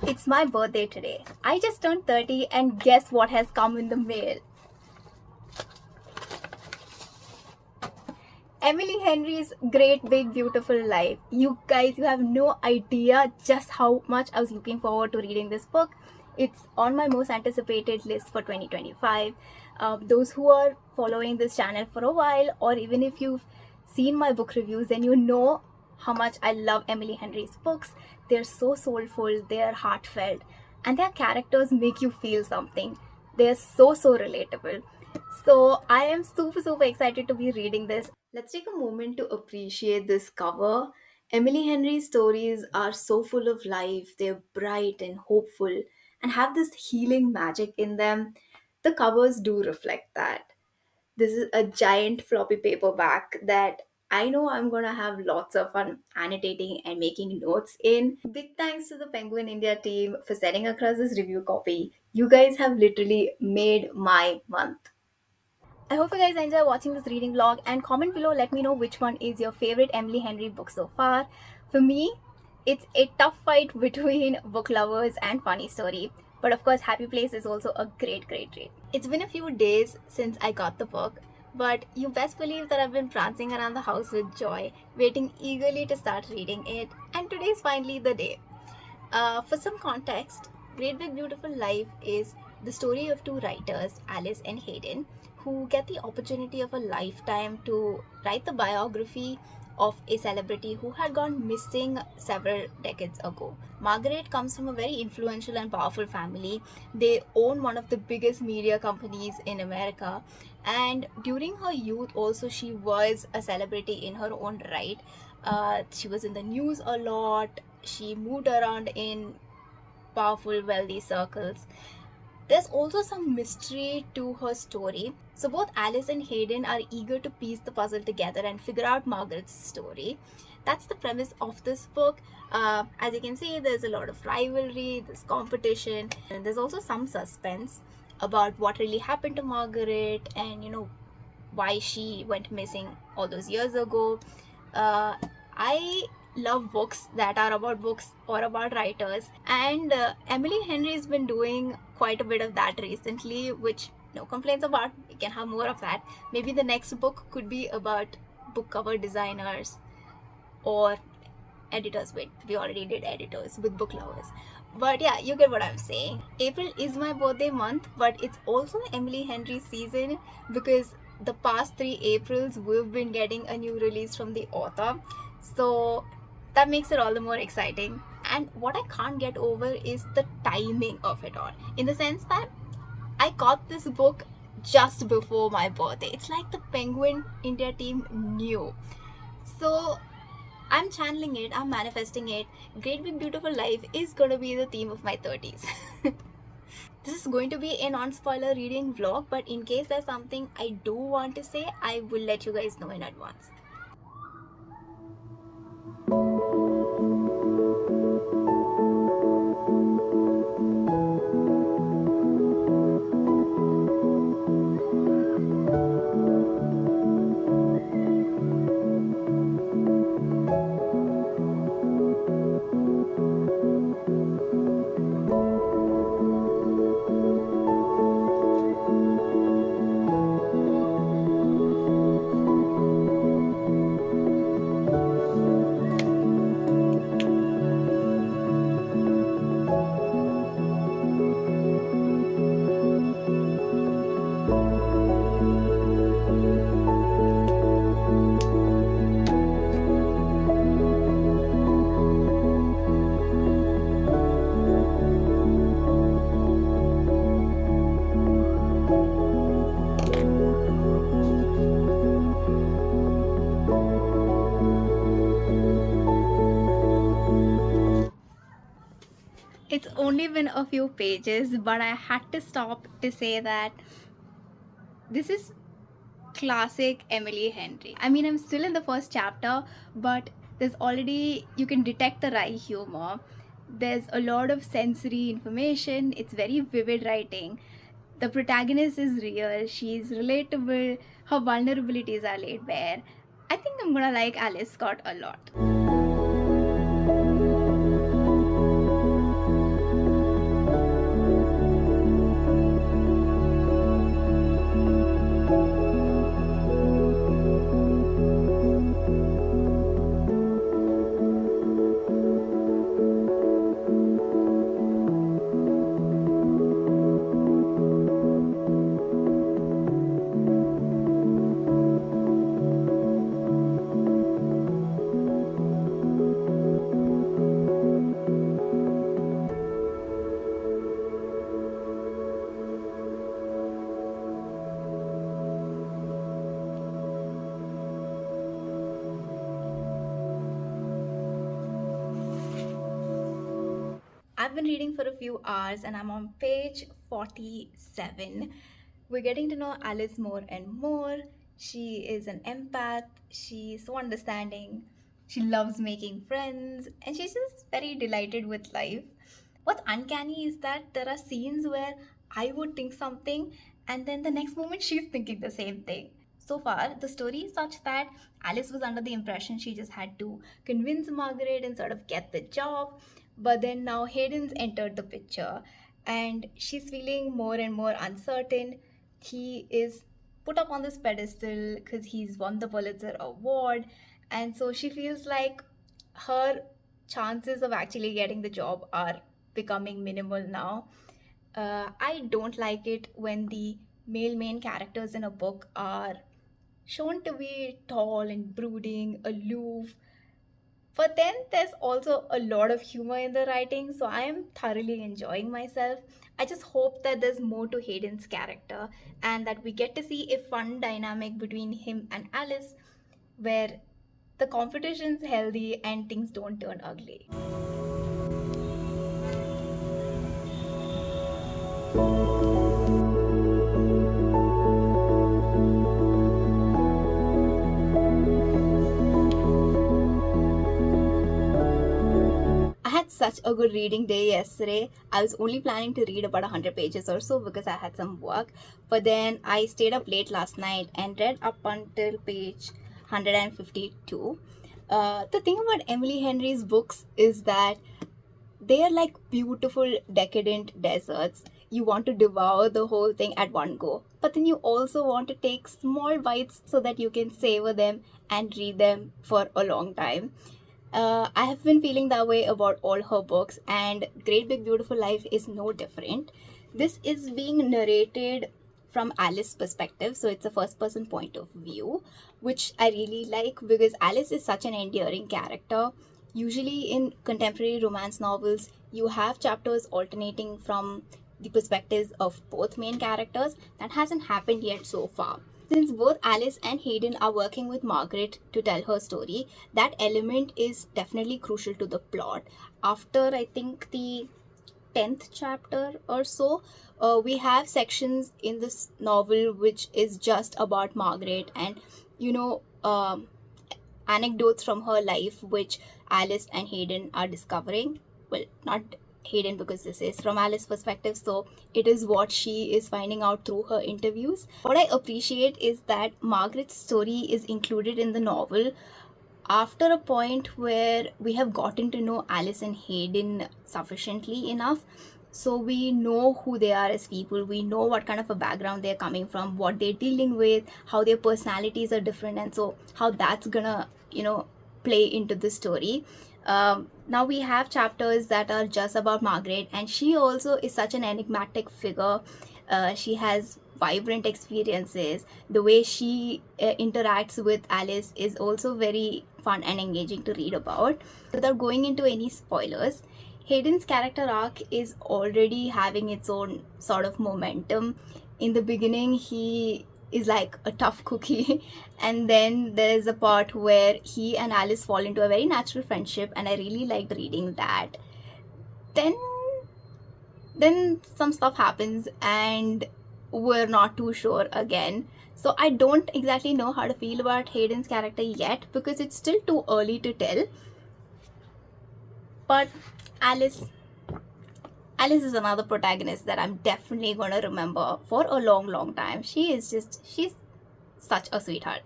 It's my birthday today. I just turned 30 and guess what has come in the mail? Emily Henry's Great Big Beautiful Life. You guys, you have no idea just how much I was looking forward to reading this book. It's on my most anticipated list for 2025. Those who are following this channel for a while, or even if you've seen my book reviews, then you know how much I love Emily Henry's books. They're so soulful, they're heartfelt, and their characters make you feel something. They're so relatable. So I am super excited to be reading this. Let's take a moment to appreciate this cover. Emily Henry's stories are so full of life, they're bright and hopeful and have this healing magic in them. The covers do reflect that. This is a giant floppy paperback that I know I'm gonna have lots of fun annotating and making notes in. Big thanks to the Penguin India team for sending across this review copy. You guys have literally made my month. I hope you guys enjoy watching this reading vlog and comment below, let me know which one is your favorite Emily Henry book so far. For me, it's a tough fight between book lovers and funny story. But of course, Happy Place is also a great read. It's been a few days since I got the book, but you best believe that I've been prancing around the house with joy, waiting eagerly to start reading it, and today is finally the day. For some context, Great Big Beautiful Life is the story of two writers, Alice and Hayden, who get the opportunity of a lifetime to write the biography of a celebrity who had gone missing several decades ago. Margaret comes from a very influential and powerful family. They own one of the biggest media companies in America, and during her youth, also, she was a celebrity in her own right. She was in the news a lot. She moved around in powerful, wealthy circles. There's also some mystery to her story. So, both Alice and Hayden are eager to piece the puzzle together and figure out Margaret's story. That's the premise of this book. As you can see, there's a lot of rivalry, there's competition, and there's also some suspense about what really happened to Margaret and, why she went missing all those years ago. I love books that are about books or about writers, and Emily Henry's been doing quite a bit of that recently, which no complaints about. We can have more of that. Maybe the next book could be about book cover designers or editors. Wait, we already did editors with book lovers. But yeah, you get what I'm saying. April is my birthday month, but it's also Emily Henry season because the past 3 Aprils we've been getting a new release from the author. So that makes it all the more exciting. And what I can't get over is the timing of it all. In the sense that I got this book just before my birthday. It's like the Penguin India team knew. So I'm channeling it, I'm manifesting it. Great Big Beautiful Life is going to be the theme of my 30s. This is going to be a non-spoiler reading vlog, but in case there's something I do want to say, I will let you guys know in advance. It's only been a few pages, but I had to stop to say that this is classic Emily Henry. I mean, I'm still in the first chapter, but there's already, you can detect the wry humor. There's a lot of sensory information. It's very vivid writing. The protagonist is real, she's relatable, her vulnerabilities are laid bare. I think I'm gonna like Alice Scott a lot. I've been reading for a few hours and I'm on page 47. We're getting to know Alice more and more. She is an empath, she's so understanding, she loves making friends, and she's just very delighted with life. What's uncanny is that there are scenes where I would think something and then the next moment she's thinking the same thing. So far, the story is such that Alice was under the impression she just had to convince Margaret and sort of get the job. But then now Hayden's entered the picture and she's feeling more and more uncertain. He is put up on this pedestal because he's won the Pulitzer Award. And so she feels like her chances of actually getting the job are becoming minimal now. I don't like it when the male main characters in a book are shown to be tall and brooding, aloof. But then there's also a lot of humor in the writing, so I am thoroughly enjoying myself. I just hope that there's more to Hayden's character and that we get to see a fun dynamic between him and Alice where the competition's healthy and things don't turn ugly. I had such a good reading day yesterday. I was only planning to read about 100 pages or so because I had some work. But then I stayed up late last night and read up until page 152. The thing about Emily Henry's books is that they are like beautiful, decadent deserts. You want to devour the whole thing at one go, but then you also want to take small bites so that you can savor them and read them for a long time. I have been feeling that way about all her books, and Great Big Beautiful Life is no different. This is being narrated from Alice's perspective, so it's a first person point of view, which I really like because Alice is such an endearing character. Usually, in contemporary romance novels, you have chapters alternating from the perspectives of both main characters. That hasn't happened yet so far. Since both Alice and Hayden are working with Margaret to tell her story, that element is definitely crucial to the plot. After, I think, the 10th chapter or so, we have sections in this novel which is just about Margaret and, you know, anecdotes from her life which Alice and Hayden are discovering. Well, not Hayden because this is from Alice's perspective, so it is what she is finding out through her interviews. What I appreciate is that Margaret's story is included in the novel after a point where we have gotten to know Alice and Hayden sufficiently enough. So we know who they are as people, we know what kind of a background they're coming from, what they're dealing with, how their personalities are different, and so how that's gonna, play into the story. Now we have chapters that are just about Margaret, and she also is such an enigmatic figure. She has vibrant experiences. The way she interacts with Alice is also very fun and engaging to read about. Without going into any spoilers, Hayden's character arc is already having its own sort of momentum. In the beginning, he is like a tough cookie, and then there's a part where he and Alice fall into a very natural friendship, and I really liked reading that. Then some stuff happens, and we're not too sure again. So I don't exactly know how to feel about Hayden's character yet because it's still too early to tell. But Alice is another protagonist that I'm definitely going to remember for a long, long time. She's such a sweetheart.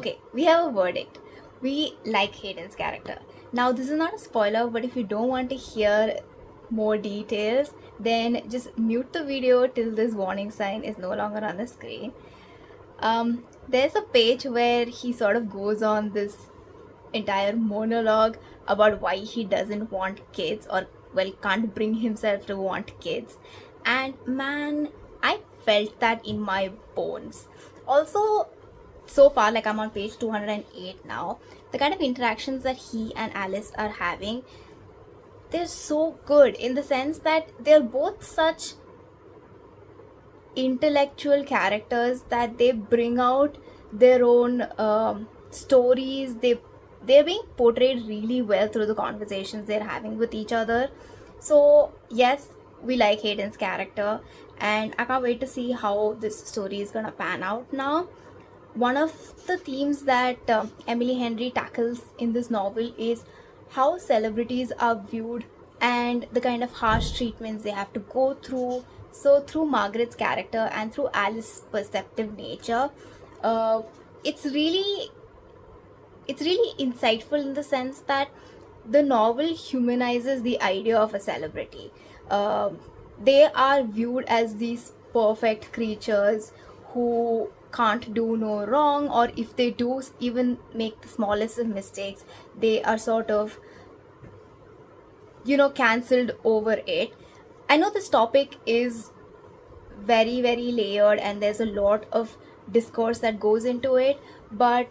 Okay, we have a verdict. We like Hayden's character. Now, this is not a spoiler, but if you don't want to hear more details, then just mute the video till this warning sign is no longer on the screen. There's a page where he sort of goes on this entire monologue about why he doesn't want kids, or well, can't bring himself to want kids. And man, I felt that in my bones. Also, so far, like, I'm on page 208 now, the kind of interactions that he and Alice are having, they're so good in the sense that they're both such intellectual characters that they bring out their own stories. They're being portrayed really well through the conversations they're having with each other. So yes, we like Hayden's character, and I can't wait to see how this story is gonna pan out now. One of the themes that Emily Henry tackles in this novel is how celebrities are viewed and the kind of harsh treatments they have to go through. So through Margaret's character and through Alice's perceptive nature, uh, it's really insightful in the sense that the novel humanizes the idea of a celebrity. They are viewed as these perfect creatures who can't do no wrong, or if they do even make the smallest of mistakes, they are sort of, cancelled over it. I know this topic is very, very layered and there's a lot of discourse that goes into it, but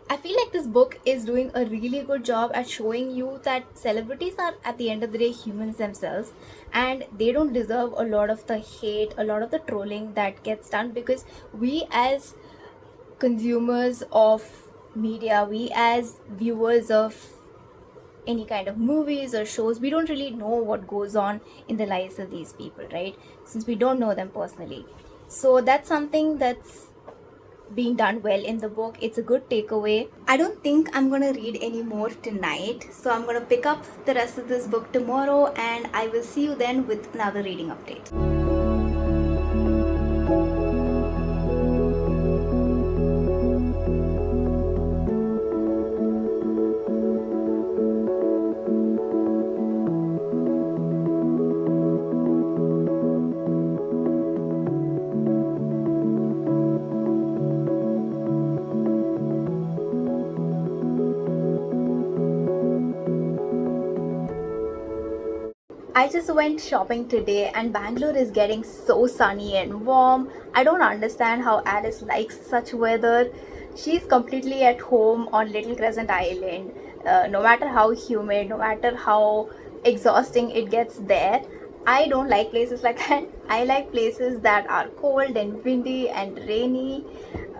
I feel like this book is doing a really good job at showing you that celebrities are, at the end of the day, humans themselves, and they don't deserve a lot of the hate, a lot of the trolling that gets done, because we as consumers of media, we as viewers of any kind of movies or shows, we don't really know what goes on in the lives of these people, right? Since we don't know them personally. So that's something that's being done well in the book. It's a good takeaway. I don't think I'm gonna read any more tonight, so I'm gonna pick up the rest of this book tomorrow, and I will see you then with another reading update. I just went shopping today, and Bangalore is getting so sunny and warm. I don't understand how Alice likes such weather. She's completely at home on Little Crescent Island. No matter how humid, no matter how exhausting it gets there, I don't like places like that. I like places that are cold and windy and rainy.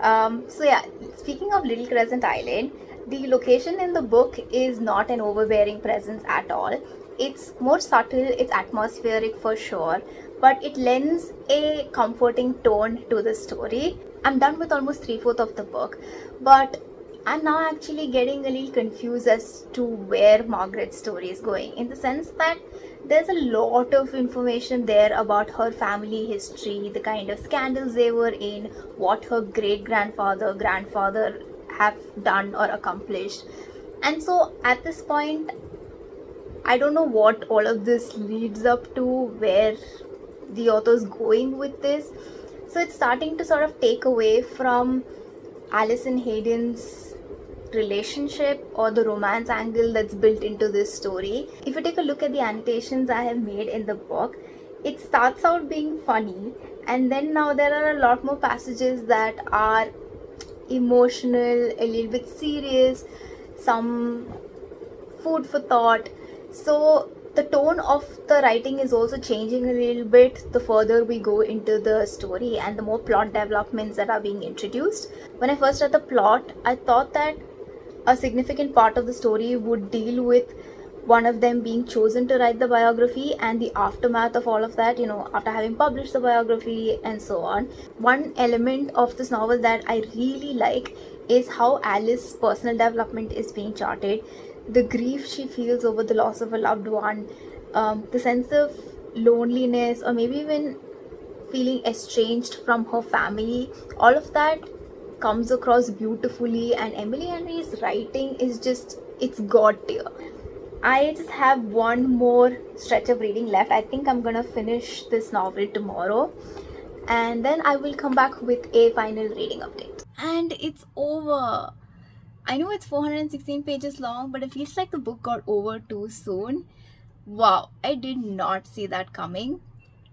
So yeah, speaking of Little Crescent Island, the location in the book is not an overbearing presence at all. It's more subtle, it's atmospheric for sure, but it lends a comforting tone to the story. I'm done with almost 3/4 of the book, but I'm now actually getting a little confused as to where Margaret's story is going, in the sense that there's a lot of information there about her family history, the kind of scandals they were in, what her great grandfather have done or accomplished. And so at this point, I don't know what all of this leads up to, where the author's going with this. So it's starting to sort of take away from Alice and Hayden's relationship or the romance angle that's built into this story. If you take a look at the annotations I have made in the book, it starts out being funny, and then now there are a lot more passages that are emotional, a little bit serious, some food for thought. So the tone of the writing is also changing a little bit the further we go into the story and the more plot developments that are being introduced. When I first read the plot, I thought that a significant part of the story would deal with one of them being chosen to write the biography and the aftermath of all of that, after having published the biography and so on. One element of this novel that I really like is how Alice's personal development is being charted. The grief she feels over the loss of a loved one, the sense of loneliness, or maybe even feeling estranged from her family, all of that comes across beautifully, and Emily Henry's writing is just, it's god tier. I just have one more stretch of reading left. I think I'm gonna finish this novel tomorrow, and then I will come back with a final reading update. And it's over. I know it's 416 pages long, but it feels like the book got over too soon. Wow, I did not see that coming.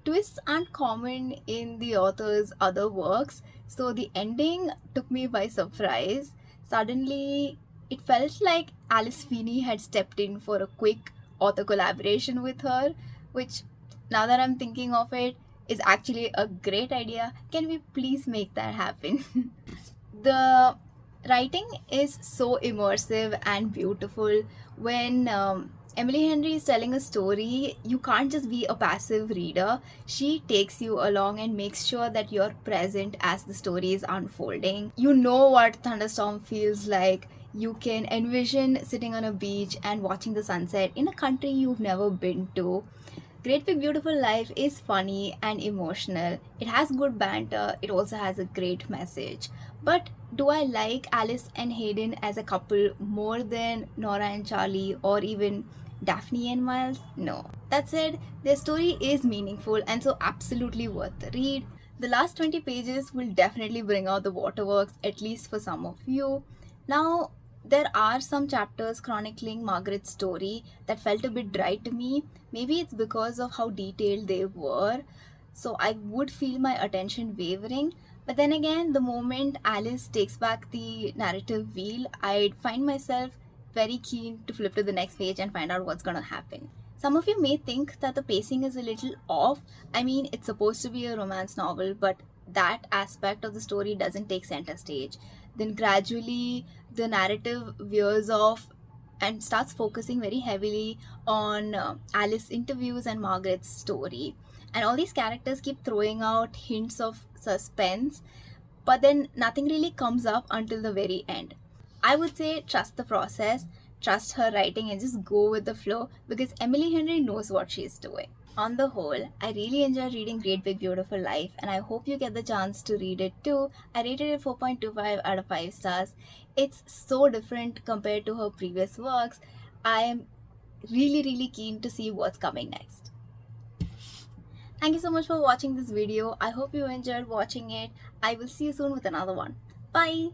Twists aren't common in the author's other works, so the ending took me by surprise. Suddenly, it felt like Alice Feeney had stepped in for a quick author collaboration with her, which, now that I'm thinking of it, is actually a great idea. Can we please make that happen? The writing is so immersive and beautiful. When Emily Henry is telling a story, you can't just be a passive reader. She takes you along and makes sure that you're present as the story is unfolding. You know what Thunderstorm feels like. You can envision sitting on a beach and watching the sunset in a country you've never been to. Great Big Beautiful Life is funny and emotional. It has good banter, it also has a great message. But do I like Alice and Hayden as a couple more than Nora and Charlie, or even Daphne and Miles? No. That said, their story is meaningful and so absolutely worth the read. The last 20 pages will definitely bring out the waterworks, at least for some of you. Now, there are some chapters chronicling Margaret's story that felt a bit dry to me. Maybe it's because of how detailed they were, so I would feel my attention wavering. But then again, the moment Alice takes back the narrative wheel, I'd find myself very keen to flip to the next page and find out what's gonna happen. Some of you may think that the pacing is a little off. I mean, it's supposed to be a romance novel, but that aspect of the story doesn't take center stage. Then gradually, the narrative veers off and starts focusing very heavily on Alice interviews and Margaret's story. And all these characters keep throwing out hints of suspense, but then nothing really comes up until the very end. I would say trust the process, trust her writing, and just go with the flow because Emily Henry knows what she's doing. On the whole, I really enjoy reading Great Big Beautiful Life, and I hope you get the chance to read it too. I rated it 4.25 out of 5 stars. It's so different compared to her previous works. I am really keen to see what's coming next. Thank you so much for watching this video. I hope you enjoyed watching it. I will see you soon with another one. Bye!